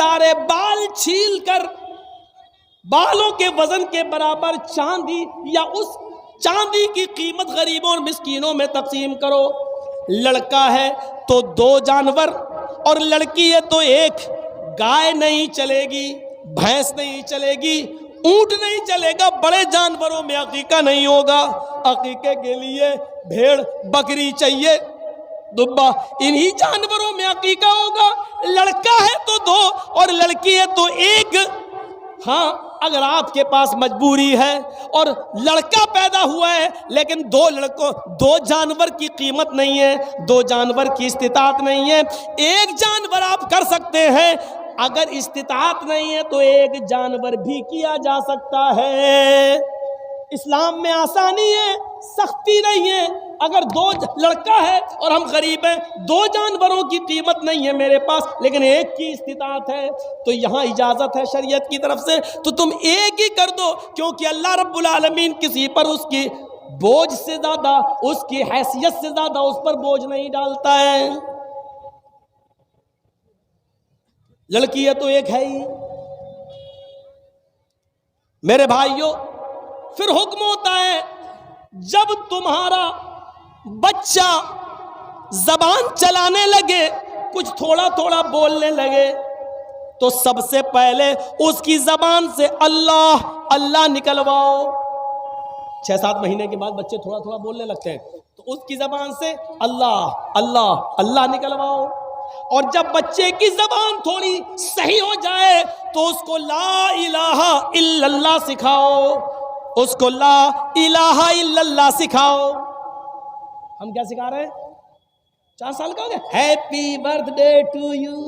سارے بال چھیل کر بالوں کے وزن کے برابر چاندی یا اس چاندی کی قیمت غریبوں اور مسکینوں میں تقسیم کرو. لڑکا ہے تو 2 جانور اور لڑکی ہے تو 1. گائے نہیں چلے گی, بھینس نہیں چلے گی, اونٹ نہیں چلے گا, بڑے جانوروں میں عقیقہ نہیں ہوگا. عقیقے کے لیے بھیڑ بکری چاہیے, دبا, انہی جانوروں میں عقیقہ ہوگا. لڑکا ہے تو 2 اور لڑکی ہے تو 1. ہاں اگر آپ کے پاس مجبوری ہے اور لڑکا پیدا ہوا ہے لیکن 2 جانور کی قیمت نہیں ہے, 2 جانور کی استطاعت نہیں ہے, 1 جانور آپ کر سکتے ہیں. اگر استطاعت نہیں ہے تو 1 جانور بھی کیا جا سکتا ہے. اسلام میں آسانی ہے, سختی نہیں ہے. اگر 2 لڑکا ہے اور ہم غریب ہیں, 2 جانوروں کی قیمت نہیں ہے میرے پاس لیکن 1 کی استطاعت ہے, تو یہاں اجازت ہے شریعت کی طرف سے, تو تم 1 ہی کر دو, کیونکہ اللہ رب العالمین کسی پر اس کی بوجھ سے زیادہ, اس کی حیثیت سے زیادہ اس پر بوجھ نہیں ڈالتا ہے. لڑکی ہے تو 1 ہے ہی. میرے بھائیوں, پھر حکم ہوتا ہے جب تمہارا بچہ زبان چلانے لگے, کچھ تھوڑا تھوڑا بولنے لگے, تو سب سے پہلے اس کی زبان سے اللہ اللہ نکلواؤ. 6-7 مہینے کے بعد بچے تھوڑا تھوڑا بولنے لگتے ہیں, تو اس کی زبان سے اللہ اللہ اللہ نکلواؤ. اور جب بچے کی زبان تھوڑی صحیح ہو جائے تو اس کو لا الہ الا اللہ سکھاؤ, اس کو لا الہ الا اللہ سکھاؤ. ہم کیا سکھا رہے ہیں؟ 4 سال کا ہو گیا, happy birthday to you.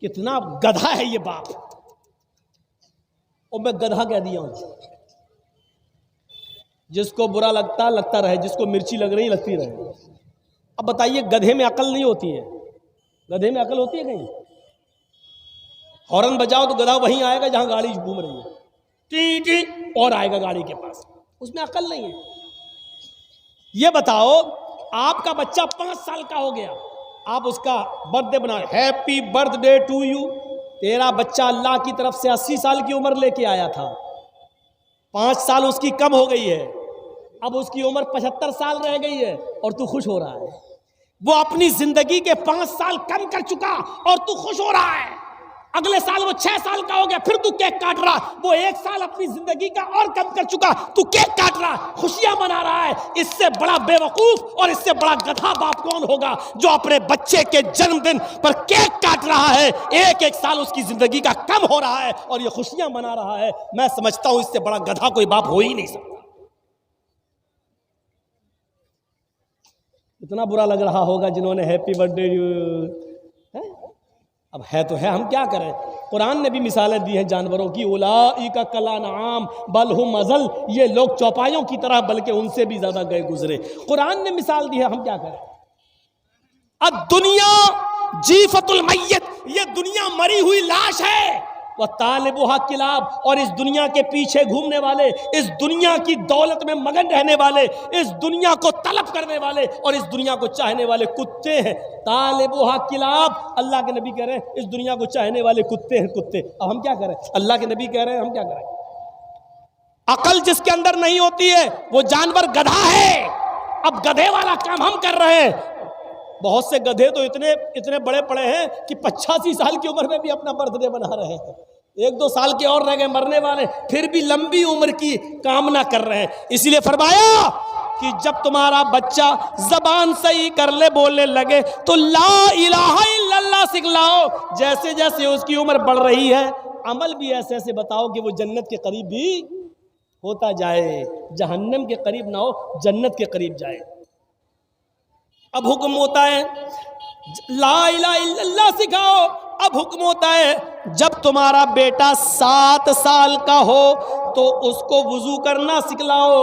کتنا گدھا ہے یہ باپ, اور میں گدھا کہہ دیا ہوں. جس کو برا لگتا رہے, جس کو مرچی لگ رہی لگتی رہے. اب بتائیے, گدھے میں عقل نہیں ہوتی ہے؟ گدھے میں عقل ہوتی ہے کہیں؟ ہارن بجاؤ تو گدھا وہیں آئے گا جہاں گاڑی گھوم رہی ہے, ٹی ٹی اور آئے گا گاڑی کے پاس. اس میں عقل نہیں ہے. یہ بتاؤ, آپ کا بچہ 5 سال کا ہو گیا, آپ اس کا برتھ ڈے بنا, happy birthday to you. تیرا بچہ اللہ کی طرف سے 80 سال کی عمر لے کے آیا تھا, 5 سال اس کی کم ہو گئی ہے, اب اس کی عمر 75 سال رہ گئی ہے اور تو خوش ہو رہا ہے. وہ اپنی زندگی کے 5 سال کم کر چکا اور تو خوش ہو رہا ہے. اگلے سال وہ 6 سال کا ہو گیا, پھر تو کیک کاٹ رہا. وہ 1 سال اپنی زندگی کا اور کم کر چکا, تو کیک کاٹ رہا, خوشیاں منا رہا ہے. اس سے بڑا بے وقوف اور اس سے بڑا گدھا باپ کون ہوگا جو اپنے بچے کے جنم دن پر کیک کاٹ رہا ہے, 1 سال اس کی زندگی کا کم ہو رہا ہے اور یہ خوشیاں منا رہا ہے. میں سمجھتا ہوں اس سے بڑا گدھا کوئی باپ ہو ہی نہیں سکتا. اتنا برا لگ رہا ہوگا جنہوں نے ہیپی برتھ ڈے. اب ہے تو ہے, ہم کیا کریں. قرآن نے بھی مثالیں دی ہیں جانوروں کی, اولئک کالانعام بل ہم اضل. یہ لوگ چوپایوں کی طرح بلکہ ان سے بھی زیادہ گئے گزرے. قرآن نے مثال دی ہے, ہم کیا کریں. الدنیا جیفت المیت, یہ دنیا مری ہوئی لاش ہے. وطالبها کلاب, اور اس دنیا کے پیچھے گھومنے والے, اس دنیا کی دولت میں مگن رہنے والے, اس دنیا کو طلب کرنے والے اور اس دنیا کو چاہنے والے کتے ہیں. طالبها کلاب, اللہ کے نبی کہہ رہے ہیں اس دنیا کو چاہنے والے کتے ہیں, کتے. اب ہم کیا کریں, اللہ کے نبی کہہ رہے ہیں, ہم کیا کریں. عقل جس کے اندر نہیں ہوتی ہے وہ جانور گدھا ہے. اب گدھے والا کام ہم کر رہے ہیں. بہت سے گدھے تو اتنے بڑے پڑے ہیں کہ 85 سال کی عمر میں بھی اپنا برتھ ڈے بنا رہے ہیں. 1-2 سال کے اور رہ گئے مرنے والے, پھر بھی لمبی عمر کی کامنا کر رہے ہیں. اسی لیے فرمایا کہ جب تمہارا بچہ زبان صحیح کر لے, بولنے لگے, تو لا الہ الا اللہ سکھلاؤ. جیسے جیسے اس کی عمر بڑھ رہی ہے, عمل بھی ایسے ایسے بتاؤ کہ وہ جنت کے قریب بھی ہوتا جائے, جہنم کے قریب نہ ہو, جنت کے قریب جائے. اب حکم ہوتا ہے لا الہ الا اللہ سکھاؤ. اب حکم ہوتا ہے جب تمہارا بیٹا 7 سال کا ہو تو اس کو وضو کرنا سکھلاؤ,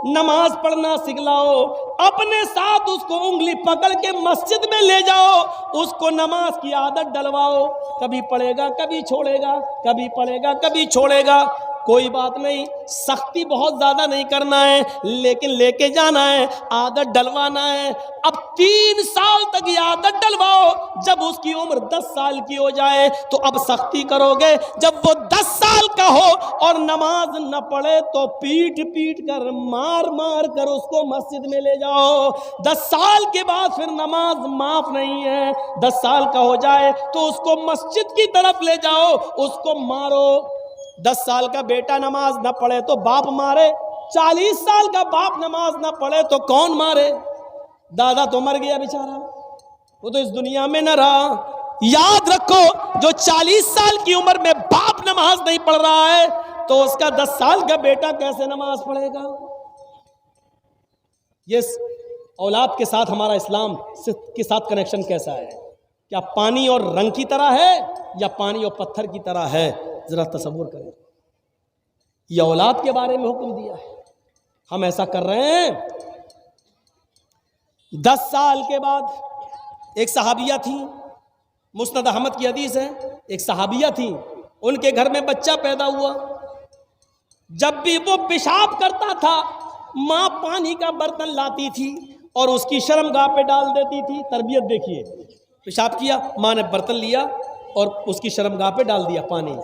نماز پڑھنا سکھلاؤ. اپنے ساتھ اس کو انگلی پکڑ کے مسجد میں لے جاؤ, اس کو نماز کی عادت ڈلواؤ. کبھی پڑھے گا کبھی چھوڑے گا, کبھی پڑھے گا کبھی چھوڑے گا. کوئی بات نہیں، سختی بہت زیادہ نہیں کرنا ہے، لیکن لے کے جانا ہے، عادت ڈلوانا ہے۔ اب 3 سال تک یہ عادت ڈلواؤ، جب اس کی عمر 10 سال کی ہو جائے تو اب سختی کرو گے۔ جب وہ 10 سال کا ہو اور نماز نہ پڑھے تو پیٹ پیٹ کر، مار مار کر اس کو مسجد میں لے جاؤ۔ 10 سال کے بعد پھر نماز معاف نہیں ہے، 10 سال کا ہو جائے تو اس کو مسجد کی طرف لے جاؤ، اس کو مارو۔ 10 سال کا بیٹا نماز نہ پڑھے تو باپ مارے، 40 سال کا باپ نماز نہ پڑھے تو کون مارے؟ دادا تو مر گیا بیچارہ، وہ تو اس دنیا میں نہ رہا۔ یاد رکھو، جو 40 سال کی عمر میں باپ نماز نہیں پڑھ رہا ہے تو اس کا 10 سال کا بیٹا کیسے نماز پڑھے گا؟ یہ اولاد کے ساتھ ہمارا اسلام کے ساتھ کنیکشن کیسا ہے؟ کیا پانی اور رنگ کی طرح ہے یا پانی اور پتھر کی طرح ہے؟ ذرا تصور کریں۔ یہ اولاد کے بارے میں حکم دیا ہے، ہم ایسا کر رہے ہیں۔ 10 سال کے بعد ایک صحابیہ تھی، مسند احمد کی حدیث ہے، ایک صحابیہ تھی، ان کے گھر میں بچہ پیدا ہوا۔ جب بھی وہ پیشاب کرتا تھا، ماں پانی کا برتن لاتی تھی اور اس کی شرمگاہ پہ ڈال دیتی تھی۔ تربیت دیکھیے، پیشاب کیا، ماں نے برتن لیا اور اس کی شرمگاہ پہ ڈال دیا پانی۔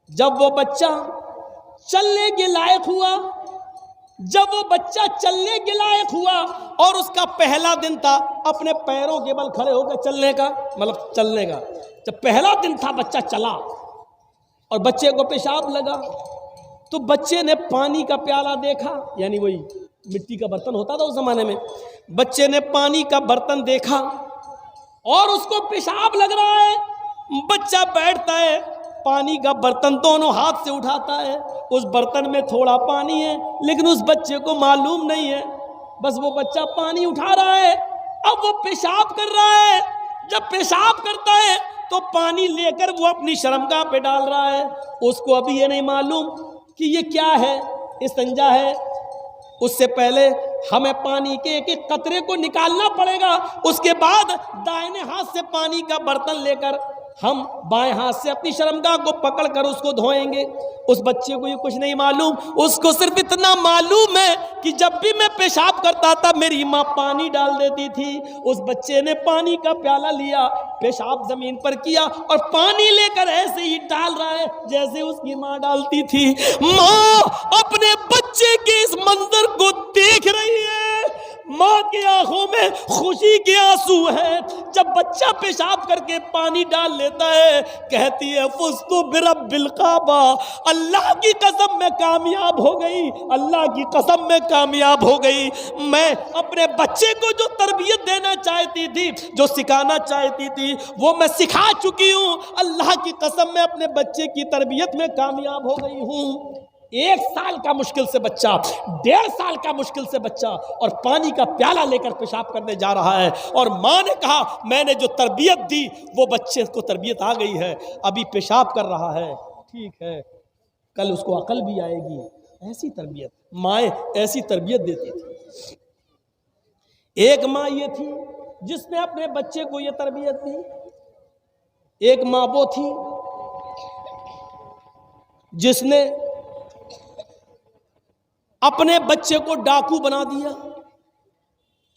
جب وہ بچہ چلنے کے لائق ہوا، اور اس کا پہلا دن تھا اپنے پیروں کے بل کھڑے ہو کے چلنے کا، جب پہلا دن تھا بچہ چلا اور بچے کو پیشاب لگا تو بچے نے پانی کا پیالہ دیکھا، یعنی وہی مٹی کا برتن ہوتا تھا اس زمانے میں، بچے نے پانی کا برتن دیکھا اور اس کو پیشاب لگ رہا ہے۔ بچہ بیٹھتا ہے، پانی کا برتن دونوں ہاتھ سے اٹھاتا ہے، اس برتن میں تھوڑا پانی ہے لیکن اس بچے کو معلوم نہیں ہے، بس وہ بچہ پانی اٹھا رہا ہے۔ اب وہ پیشاب کر رہا ہے، جب پیشاب کرتا ہے تو پانی لے کر وہ اپنی شرمگاہ پہ ڈال رہا ہے، اس کو ابھی یہ نہیں معلوم کہ یہ کیا ہے، استنجا ہے۔ اس سے پہلے ہمیں پانی کے ایک ایک قطرے کو نکالنا پڑے گا، اس کے بعد دائیں ہاتھ سے پانی کا برتن لے کر ہم بائیں ہاتھ سے اپنی شرمگاہ کو پکڑ کر اس کو دھوئیں گے۔ اس بچے کو یہ کچھ نہیں معلوم، اس کو صرف اتنا معلوم ہے کہ جب بھی میں پیشاب کرتا تھا میری ماں پانی ڈال دیتی تھی۔ اس بچے نے پانی کا پیالہ لیا، پیشاب زمین پر کیا اور پانی لے کر ایسے ہی ڈال رہا ہے جیسے اس کی ماں ڈالتی تھی۔ ماں اپنے بچے کے اس منظر کو دیکھ رہی ہے، ماں کی آنکھوں میں خوشی کے آنسو ہیں۔ جب بچہ پیشاب کر کے پانی ڈال لیتا ہے کہتی ہے فزت برب الکعبہ، اللہ کی قسم میں کامیاب ہو گئی، اللہ کی قسم میں کامیاب ہو گئی۔ میں اپنے بچے کو جو تربیت دینا چاہتی تھی، جو سکھانا چاہتی تھی، وہ میں سکھا چکی ہوں۔ اللہ کی قسم میں اپنے بچے کی تربیت میں کامیاب ہو گئی ہوں۔ 1 سال کا مشکل سے بچہ، 1.5 سال کا مشکل سے بچہ اور پانی کا پیالہ لے کر پیشاب کرنے جا رہا ہے، اور ماں نے کہا میں نے جو تربیت دی وہ بچے کو تربیت آ گئی ہے، ابھی پیشاب کر رہا ہے، ٹھیک ہے کل اس کو عقل بھی آئے گی۔ ایسی تربیت مائیں ایسی تربیت دیتی تھی۔ ایک ماں یہ تھی جس نے اپنے بچے کو یہ تربیت دی، ایک ماں وہ تھی جس نے اپنے بچے کو ڈاکو بنا دیا۔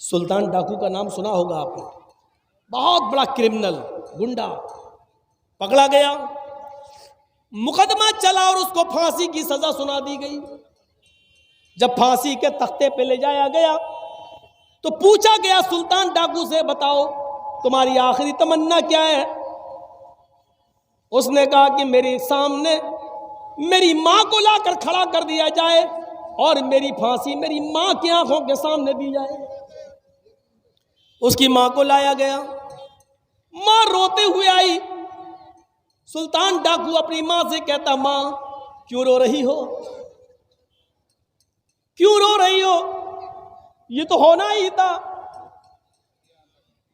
سلطان ڈاکو کا نام سنا ہوگا آپ نے، بہت بڑا کرمنل، گنڈا، پکڑا گیا، مقدمہ چلا اور اس کو پھانسی کی سزا سنا دی گئی۔ جب پھانسی کے تختے پہ لے جایا گیا تو پوچھا گیا سلطان ڈاکو سے بتاؤ تمہاری آخری تمنا کیا ہے؟ اس نے کہا کہ میرے سامنے میری ماں کو لا کر کھڑا کر دیا جائے اور میری پھانسی میری ماں کی آنکھوں کے سامنے دی جائے۔ اس کی ماں کو لایا گیا، ماں روتے ہوئے آئی۔ سلطان ڈاکو اپنی ماں سے کہتا ماں کیوں رو رہی ہو، کیوں رو رہی ہو، یہ تو ہونا ہی تھا۔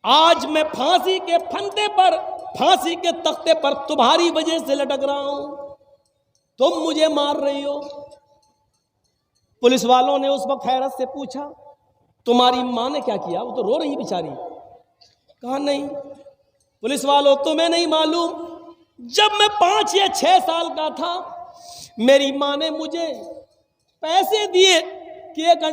آج میں پھانسی کے پھندے پر، پھانسی کے تختے پر تمہاری وجہ سے لٹک رہا ہوں، تم مجھے مار رہی ہو۔ پولیس والوں نے اس وقت حیرت سے پوچھا تمہاری ماں نے کیا کیا، وہ تو رو رہی بیچاری۔ کہا نہیں پولیس والوں تمہیں نہیں معلوم، جب میں 5 یا 6 سال کا تھا میری ماں نے مجھے پیسے دیے کہ ایک